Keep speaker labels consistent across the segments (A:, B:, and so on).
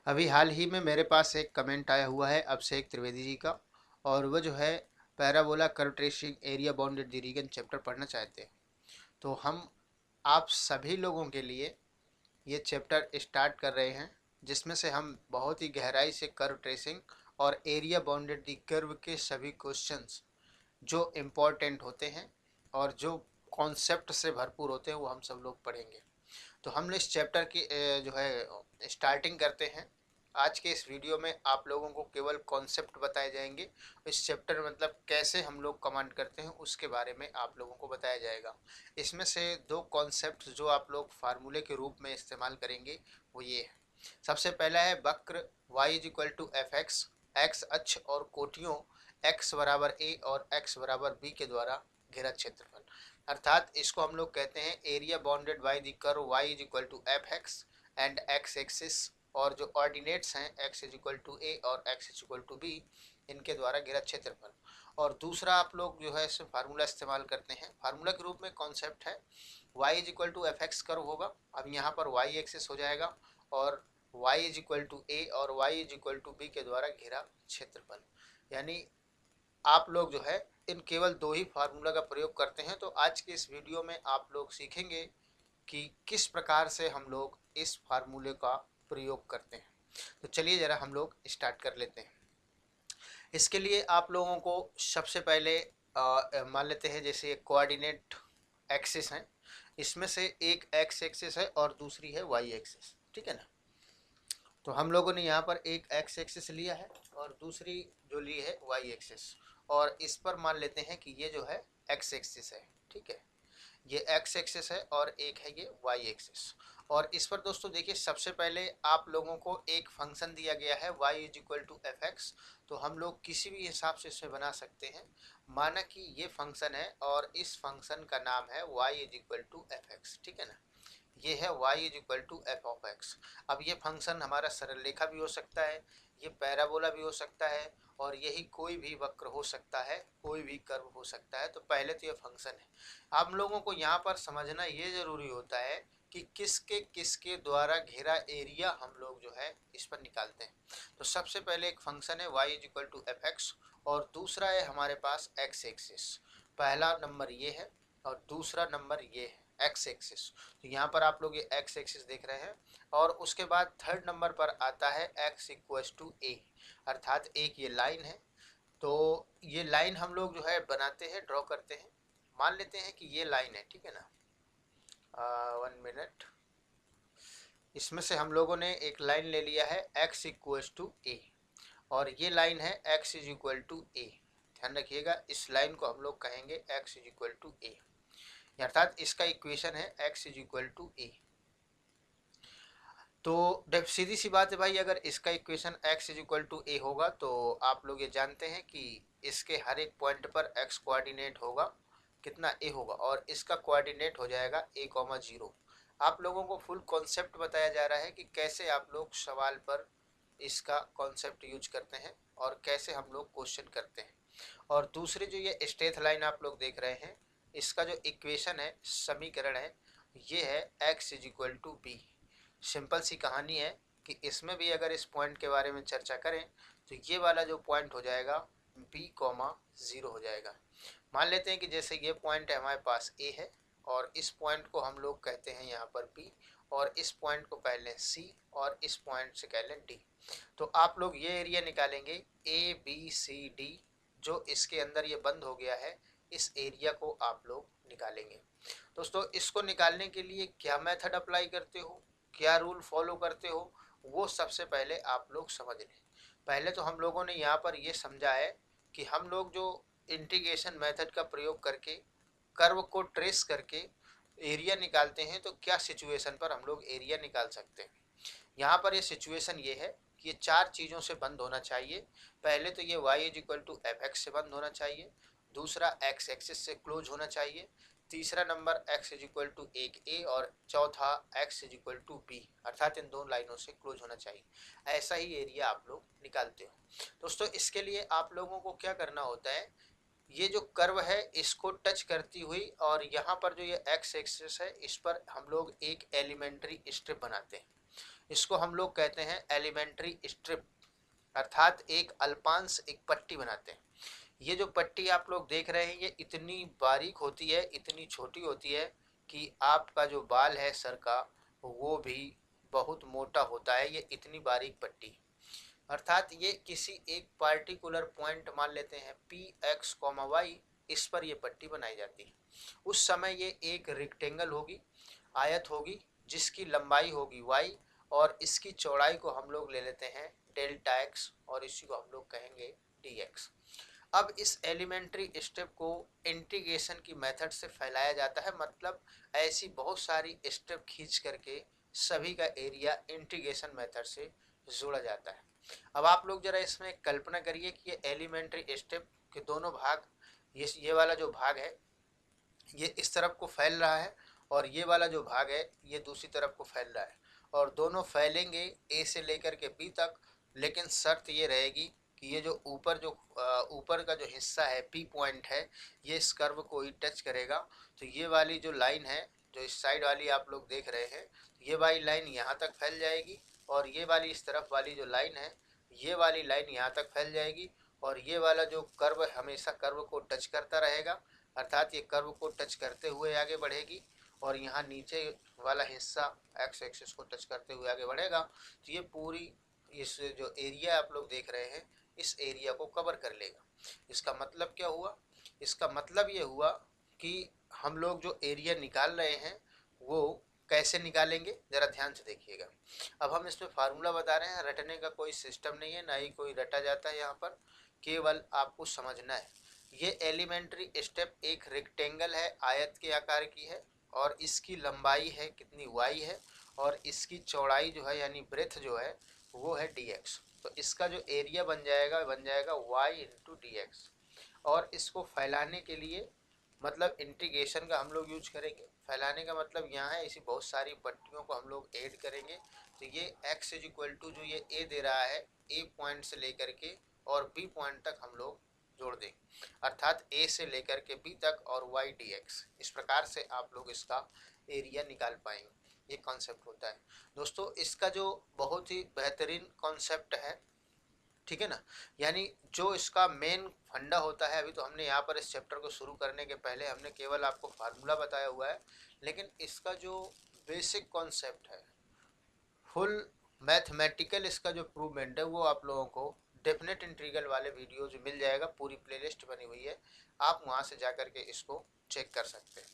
A: अभी हाल ही में मेरे पास एक कमेंट आया हुआ है अभिषेक त्रिवेदी जी का। और वो जो है parabola curve tracing area bounded the region chapter पढ़ना चाहते हैं। तो हम आप सभी लोगों के लिए ये चैप्टर स्टार्ट कर रहे हैं, जिसमें से हम बहुत ही गहराई से कर्व ट्रेसिंग और एरिया बाउंडेड द कर्व के सभी क्वेश्चंस जो इम्पोर्टेंट होते हैं और जो कॉन्सेप्ट से भरपूर होते हैं वो हम सब लोग पढ़ेंगे। तो हम इस चैप्टर की जो है स्टार्टिंग करते हैं। आज के इस वीडियो में आप लोगों को केवल कॉन्सेप्ट बताए जाएंगे। इस चैप्टर मतलब कैसे हम लोग कमांड करते हैं उसके बारे में आप लोगों को बताया जाएगा। इसमें से दो कॉन्सेप्ट जो आप लोग फार्मूले के रूप में इस्तेमाल करेंगे वो ये है। सबसे पहला है वक्र y is equal to F x, x अक्ष और कोटियों x बराबर a और x बराबर b के द्वारा घेरा क्षेत्रफल। अर्थात इसको हम लोग कहते हैं area bounded by the curve y is equal to F x and x axis, और जो ऑर्डिनेट्स हैं x is equal to a और x is equal to b, इनके द्वारा घेरा क्षेत्रफल। और दूसरा आप लोग जो है इसमें फार्मूला इस्तेमाल करते हैं। फार्मूला के रूप में कॉन्सेप्ट है y is equal to F x curve होगा। अब यहाँ पर y एक्सिस हो जाएगा और y is equal to a और y is equal to b के द्वारा घेरा क्षेत्रफल। यानी आप लोग जो है इन केवल दो ही फार्मूला का प्रयोग करते हैं। तो आज के इस वीडियो में आप लोग सीखेंगे कि किस प्रकार से हम लोग इस फार्मूले का प्रयोग करते हैं। तो चलिए ज़रा हम लोग स्टार्ट कर लेते हैं। इसके लिए आप लोगों को सबसे पहले मान लेते हैं जैसे कोऑर्डिनेट एक्सिस हैं। इसमें से एक एक्स एक्सिस है और दूसरी है वाई एक्सिस, ठीक है ना। तो हम लोगों ने यहाँ पर एक एक्स एक्सिस लिया है और दूसरी जो ली है वाई एक्सिस, और इस पर मान लेते हैं कि ये जो है एक्स एक्सिस है, ठीक है। ये एक्स एक्सिस है और एक है ये वाई एक्सिस। और इस पर दोस्तों देखिए, सबसे पहले आप लोगों को एक फंक्शन दिया गया है y is equal to F x. तो हम लोग किसी भी हिसाब से इसमें बना सकते हैं। माना कि ये फंक्शन है और इस फंक्शन का नाम है y is equal to F X, ठीक है ना। ये है y is equal to F of X. अब ये फंक्शन हमारा सरल रेखा भी हो सकता है, ये पैराबोला भी हो सकता है, और यही कोई भी वक्र हो सकता है, कोई भी कर्व हो सकता है। तो पहले तो ये फंक्शन है। आप लोगों को यहाँ पर समझना ये जरूरी होता है कि किसके किसके द्वारा घेरा एरिया हम लोग जो है इस पर निकालते हैं। तो सबसे पहले एक फंक्शन है y is equal to F X, और दूसरा है हमारे पास x एक्सिस। पहला नंबर ये है और दूसरा नंबर ये है x एक्सिस। तो यहाँ पर आप लोग ये x एक्सिस देख रहे हैं। और उसके बाद थर्ड नंबर पर आता है x इक्वल्स टू a, अर्थात एक ये लाइन है। तो ये लाइन हम लोग जो है बनाते हैं, ड्रॉ करते हैं। मान लेते हैं कि ये लाइन है, ठीक है ना। 1 मिनट। इसमें से हम लोगों ने एक लाइन ले लिया है x इक्वल्स टू a, और ये लाइन है x is equal to a। ध्यान रखिएगा, इस लाइन को हम लोग कहेंगे x is equal to a, अर्थात इसका इक्वेशन है x is equal to a। तो सीधी सी बात है भाई, अगर इसका equation x is equal to a होगा तो आप लोग ये जानते हैं कि इसके हर एक पॉइंट पर x कोऑर्डिनेट होगा, कितना a होगा, और इसका कोऑर्डिनेट हो जाएगा a,0। आप लोगों को फुल कॉन्सेप्ट बताया जा रहा है कि कैसे आप लोग सवाल पर इसका कॉन्सेप्ट यूज करते हैं और कैसे हम लोग क्वेश्चन करते हैं। और दूसरी जो ये स्ट्रेट लाइन आप लोग देख रहे हैं, इसका जो इक्वेशन है, समीकरण है, ये है x is equal to B. Simple सी कहानी है कि इसमें भी अगर इस पॉइंट के बारे में चर्चा करें तो ये वाला जो पॉइंट हो जाएगा b,0 हो जाएगा। मान लेते हैं कि जैसे ये पॉइंट है हमारे पास a है, और इस पॉइंट को हम लोग कहते हैं यहाँ पर b, और इस पॉइंट को कह लें c, और इस पॉइंट से कह लें d। तो आप लोग ये एरिया निकालेंगे ABCD, जो इसके अंदर ये बंद हो गया है, इस एरिया को आप लोग निकालेंगे। दोस्तों, इसको निकालने के लिए क्या मेथड अप्लाई करते हो, क्या रूल फॉलो करते हो, वो सबसे पहले आप लोग समझ लें। पहले तो हम लोगों ने यहाँ पर ये समझा है कि हम लोग जो इंटीग्रेशन मेथड का प्रयोग करके कर्व को ट्रेस करके एरिया निकालते हैं, तो क्या सिचुएशन पर हम लोग एरिया निकाल सकते हैं। यहाँ पर ये सिचुएशन ये है कि ये चार चीज़ों से बंद होना चाहिए। पहले तो ये y is equal to F X से बंद होना चाहिए, दूसरा x एक्सिस से क्लोज होना चाहिए, तीसरा number x is equal to एक a, और चौथा x is equal to b, अर्थात इन दोनों लाइनों से क्लोज होना चाहिए। ऐसा ही एरिया आप लोग निकालते हो। दोस्तों, इसके लिए आप लोगों को क्या करना होता है, ये जो कर्व है इसको टच करती हुई, और यहाँ पर जो ये x एक्सिस है इस पर हम लोग एक एलिमेंट्री स्ट्रिप बनाते हैं। इसको हम लोग कहते हैं एलिमेंट्री स्ट्रिप, अर्थात एक अल्पांश एक पट्टी बनाते हैं। ये जो पट्टी आप लोग देख रहे हैं ये इतनी बारीक होती है, इतनी छोटी होती है कि आपका जो बाल है सर का वो भी बहुत मोटा होता है, ये इतनी बारीक पट्टी। अर्थात ये किसी एक पार्टिकुलर पॉइंट मान लेते हैं पी एक्स कॉमा वाई, इस पर ये पट्टी बनाई जाती है। उस समय ये एक रेक्टेंगल होगी, आयत होगी, जिसकी लंबाई होगी वाई और इसकी चौड़ाई को हम लोग ले लेते हैं डेल्टा एक्स और इसी को हम लोग कहेंगे डी एक्स। अब इस एलिमेंट्री स्टेप को इंटीग्रेशन की मेथड से फैलाया जाता है, मतलब ऐसी बहुत सारी स्टेप खींच करके सभी का एरिया इंटीग्रेशन मेथड से जोड़ा जाता है। अब आप लोग जरा इसमें कल्पना करिए कि ये एलिमेंट्री स्टेप के दोनों भाग, ये वाला जो भाग है ये इस तरफ को फैल रहा है और ये वाला जो भाग है ये दूसरी तरफ को फैल रहा है और दोनों फैलेंगे ए से लेकर के बी तक, लेकिन शर्त ये रहेगी कि ये जो ऊपर का जो हिस्सा है पी पॉइंट है ये इस कर्व को ही टच करेगा। तो ये वाली जो लाइन है जो इस साइड वाली आप लोग देख रहे हैं, ये वाली लाइन यहाँ तक फैल जाएगी और ये वाली इस तरफ वाली जो लाइन है ये वाली लाइन यहाँ तक फैल जाएगी और ये वाला जो कर्व हमेशा कर्व को टच करता रहेगा, अर्थात ये कर्व को टच करते हुए आगे बढ़ेगी और यहाँ नीचे वाला हिस्सा एक्स एक्सिस को टच करते हुए आगे बढ़ेगा। तो ये पूरी इस जो एरिया आप लोग देख रहे हैं इस एरिया को कवर कर लेगा। इसका मतलब क्या हुआ? इसका मतलब ये हुआ कि हम लोग जो एरिया निकाल रहे हैं वो कैसे निकालेंगे, ज़रा ध्यान से देखिएगा। अब हम इसमें फार्मूला बता रहे हैं, रटने का कोई सिस्टम नहीं है, ना ही कोई रटा जाता है यहाँ पर, केवल आपको समझना है। ये एलिमेंट्री स्टेप एक रेक्टेंगल है, आयत के आकार की है और इसकी लंबाई है कितनी वाई है और इसकी चौड़ाई जो है यानी ब्रेथ जो है वो है डी एक्स। तो इसका जो एरिया बन जाएगा वाई इंटू डी एक्स। और इसको फैलाने के लिए मतलब इंटीग्रेशन का हम लोग यूज करेंगे। फैलाने का मतलब यहाँ है इसी बहुत सारी पट्टियों को हम लोग ऐड करेंगे। तो ये x इज इक्वल टू जो ये a दे रहा है a पॉइंट से लेकर के और b पॉइंट तक हम लोग जोड़ दें, अर्थात a से लेकर के b तक और y dx। इस प्रकार से आप लोग इसका एरिया निकाल पाएंगे। ये कॉन्सेप्ट होता है दोस्तों, इसका जो बहुत ही बेहतरीन कॉन्सेप्ट है, ठीक है ना, यानी जो इसका मेन फंडा होता है। अभी तो हमने यहाँ पर इस चैप्टर को शुरू करने के पहले हमने केवल आपको फार्मूला बताया हुआ है, लेकिन इसका जो बेसिक कॉन्सेप्ट है, फुल मैथमेटिकल इसका जो प्रूवमेंट है वो आप लोगों को डेफिनेट इंटीग्रल वाले वीडियोज मिल जाएगा, पूरी प्लेलिस्ट बनी हुई है, आप वहाँ से जा कर के इसको चेक कर सकते हैं।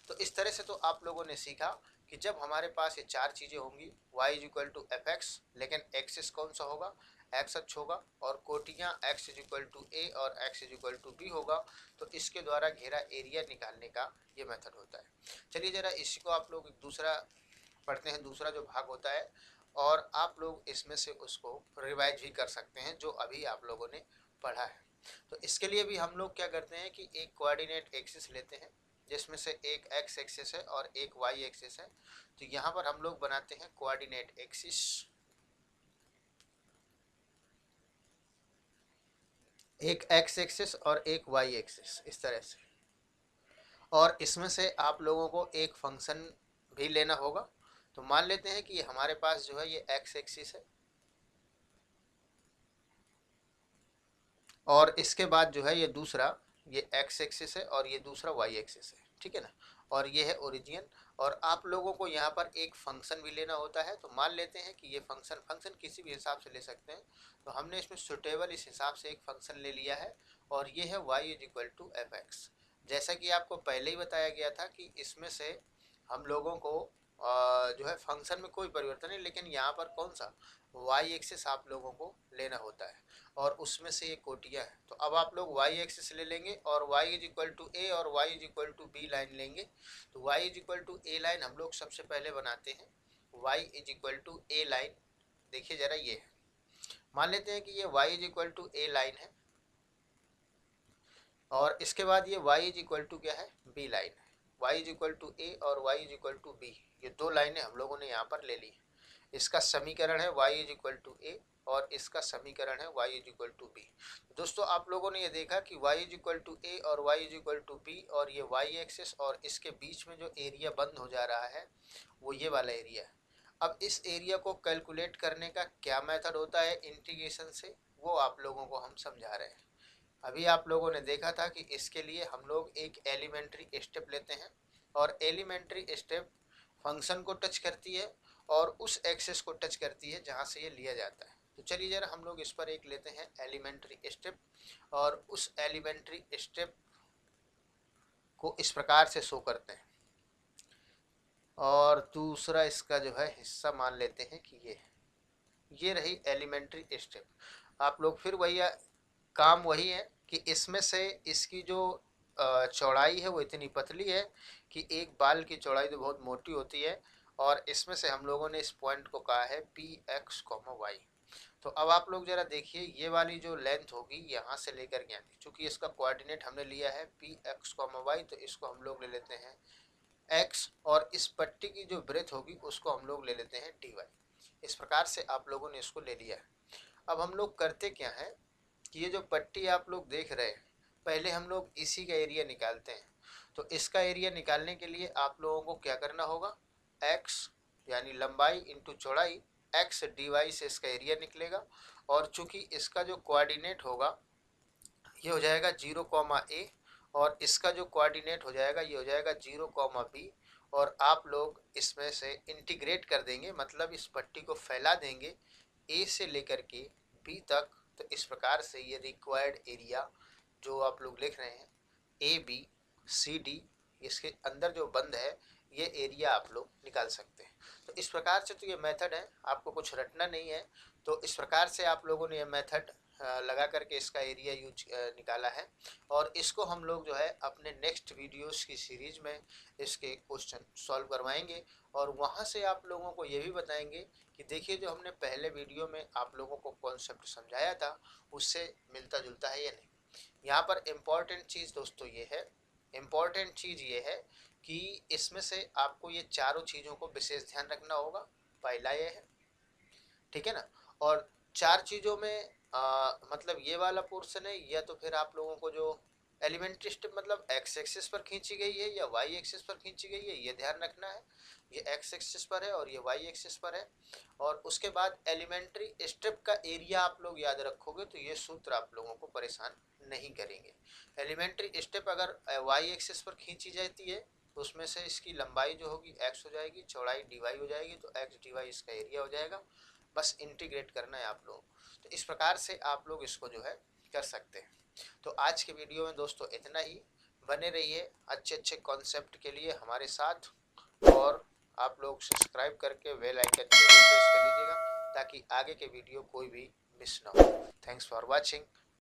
A: तो इस तरह से तो आप लोगों ने सीखा कि जब हमारे पास ये चार चीज़ें होंगी y is equal to F X, लेकिन एक्सिस कौन सा होगा, एक्स अक्ष होगा और कोटियाँ x is equal to A और x is equal to B होगा, तो इसके द्वारा घेरा एरिया निकालने का ये मेथड होता है। चलिए ज़रा इसी को आप लोग दूसरा पढ़ते हैं, दूसरा जो भाग होता है, और आप लोग इसमें से उसको रिवाइज भी कर सकते हैं जो अभी आप लोगों ने पढ़ा है। तो इसके लिए भी हम लोग क्या करते हैं कि एक कोऑर्डिनेट एक्सिस लेते हैं जिसमें से एक एक्स एक्सिस है और एक वाई एक्सिस है। तो यहाँ पर हम लोग बनाते हैं कोऑर्डिनेट एक्सिस, एक एक्स एक्सिस और एक वाई एक्सिस, इस तरह से। और इसमें से आप लोगों को एक फंक्शन भी लेना होगा। तो मान लेते हैं कि हमारे पास जो है ये एक्स एक्सिस है और इसके बाद जो है ये दूसरा ये एक्स एक्सिस है और ये दूसरा वाई एक्सिस है, ठीक है ना, और ये है ओरिजिन। और आप लोगों को यहाँ पर एक फंक्शन भी लेना होता है। तो मान लेते हैं कि ये फंक्शन किसी भी हिसाब से ले सकते हैं। तो हमने इसमें सुटेबल इस हिसाब से एक फंक्शन ले लिया है और ये है y is equal to F X. जैसा कि आपको पहले ही बताया गया था कि इसमें से हम लोगों को जो है फंक्शन में कोई परिवर्तन नहीं, लेकिन यहाँ पर कौन सा वाई एक्सिस आप लोगों को लेना होता है और उसमें से ये कोटियाँ हैं। तो अब आप लोग वाई एक्सिस ले लेंगे और y is equal to A और y is equal to B line लेंगे। तो y is equal to A line हम लोग सबसे पहले बनाते हैं, y is equal to A line. देखिए ज़रा ये है, मान लेते हैं कि ये y is equal to A line है और इसके बाद ये y इज इक्वल टू क्या है, बी लाइन है। y is equal to A और y is equal to B, ये दो लाइनें हम लोगों ने यहाँ पर ले ली। इसका समीकरण है y is equal to A और इसका समीकरण है y is equal to B. दोस्तों आप लोगों ने ये देखा कि y is equal to A और y is equal to B और ये y एक्सिस और इसके बीच में जो एरिया बंद हो जा रहा है वो ये वाला एरिया है। अब इस एरिया को कैलकुलेट करने का क्या मेथड होता है इंटीग्रेशन से, वो आप लोगों को हम समझा रहे हैं। अभी आप लोगों ने देखा था कि इसके लिए हम लोग एक एलिमेंट्री स्टेप लेते हैं और एलिमेंट्री स्टेप फंक्शन को टच करती है और उस एक्सेस को टच करती है जहाँ से ये लिया जाता है। तो चलिए जरा हम लोग इस पर एक लेते हैं एलिमेंट्री स्टेप और उस एलिमेंट्री स्टेप को इस प्रकार से शो करते हैं और दूसरा इसका जो है हिस्सा मान लेते हैं कि ये रही एलिमेंट्री स्टेप। आप लोग फिर वही काम वही है कि इसमें से इसकी जो चौड़ाई है वो इतनी पतली है कि एक बाल की चौड़ाई तो बहुत मोटी होती है और इसमें से हम लोगों ने इस पॉइंट को कहा है पी एक्स कॉमा वाई। तो अब आप लोग जरा देखिए ये वाली जो लेंथ होगी यहाँ से लेकर के आती, चूंकि इसका कोऑर्डिनेट हमने लिया है पी एक्स कॉमा वाई, तो इसको हम लोग ले लेते हैं एक्स और इस पट्टी की जो ब्रेथ होगी उसको हम लोग ले लेते हैं डी वाई। इस प्रकार से आप लोगों ने इसको ले लिया है। अब हम लोग करते क्या है कि ये जो पट्टी आप लोग देख रहे हैं पहले हम लोग इसी का एरिया निकालते हैं। तो इसका एरिया निकालने के लिए आप लोगों को क्या करना होगा, x यानी लंबाई इंटू चौड़ाई x डी वाई से इसका एरिया निकलेगा और चूंकि इसका जो कोऑर्डिनेट होगा ये हो जाएगा 0, a और इसका जो कोऑर्डिनेट हो जाएगा ये हो जाएगा 0, b और आप लोग इसमें से इंटीग्रेट कर देंगे, मतलब इस पट्टी को फैला देंगे a से लेकर के b तक। तो इस प्रकार से ये रिक्वायर्ड एरिया जो आप लोग लिख रहे हैं ए बी सी डी, इसके अंदर जो बंद है ये एरिया आप लोग निकाल सकते हैं। तो इस प्रकार से तो ये मेथड है, आपको कुछ रटना नहीं है। तो इस प्रकार से आप लोगों ने ये मेथड लगा करके इसका एरिया निकाला है और इसको हम लोग जो है अपने नेक्स्ट वीडियोस की सीरीज में इसके क्वेश्चन सॉल्व करवाएंगे और वहाँ से आप लोगों को ये भी बताएंगे कि देखिए जो हमने पहले वीडियो में आप लोगों को कॉन्सेप्ट समझाया था उससे मिलता जुलता है या नहीं। यहाँ पर इम्पॉर्टेंट चीज़ दोस्तों ये है, इम्पॉर्टेंट चीज़ ये है कि इसमें से आपको ये चारों चीज़ों को विशेष ध्यान रखना होगा। पहला ये है, ठीक है ना, और चार चीज़ों में मतलब ये वाला पोर्शन है या तो फिर आप लोगों को जो एलिमेंट्री स्टेप मतलब एक्स एक्सिस पर खींची गई है या वाई एक्सिस पर खींची गई है ये ध्यान रखना है। ये एक्स एक्सिस पर है और ये वाई एक्सिस पर है। और उसके बाद एलिमेंट्री स्टेप का एरिया आप लोग याद रखोगे तो ये सूत्र आप लोगों को परेशान नहीं करेंगे। एलिमेंट्री स्टेप अगर वाई एक्सिस पर खींची जाती है तो उसमें से इसकी लंबाई जो होगी एक्स हो जाएगी, चौड़ाई डी वाई हो जाएगी, तो एक्स डी वाई इसका एरिया हो जाएगा। बस इंटीग्रेट करना है आप लोग। तो इस प्रकार से आप लोग इसको जो है कर सकते हैं। तो आज के वीडियो में दोस्तों इतना ही। बने रहिए अच्छे अच्छे कॉन्सेप्ट के लिए हमारे साथ और आप लोग सब्सक्राइब करके बेल आइकन जरूर प्रेस कर लीजिएगा ताकि आगे के वीडियो कोई भी मिस ना हो। Thanks for watching.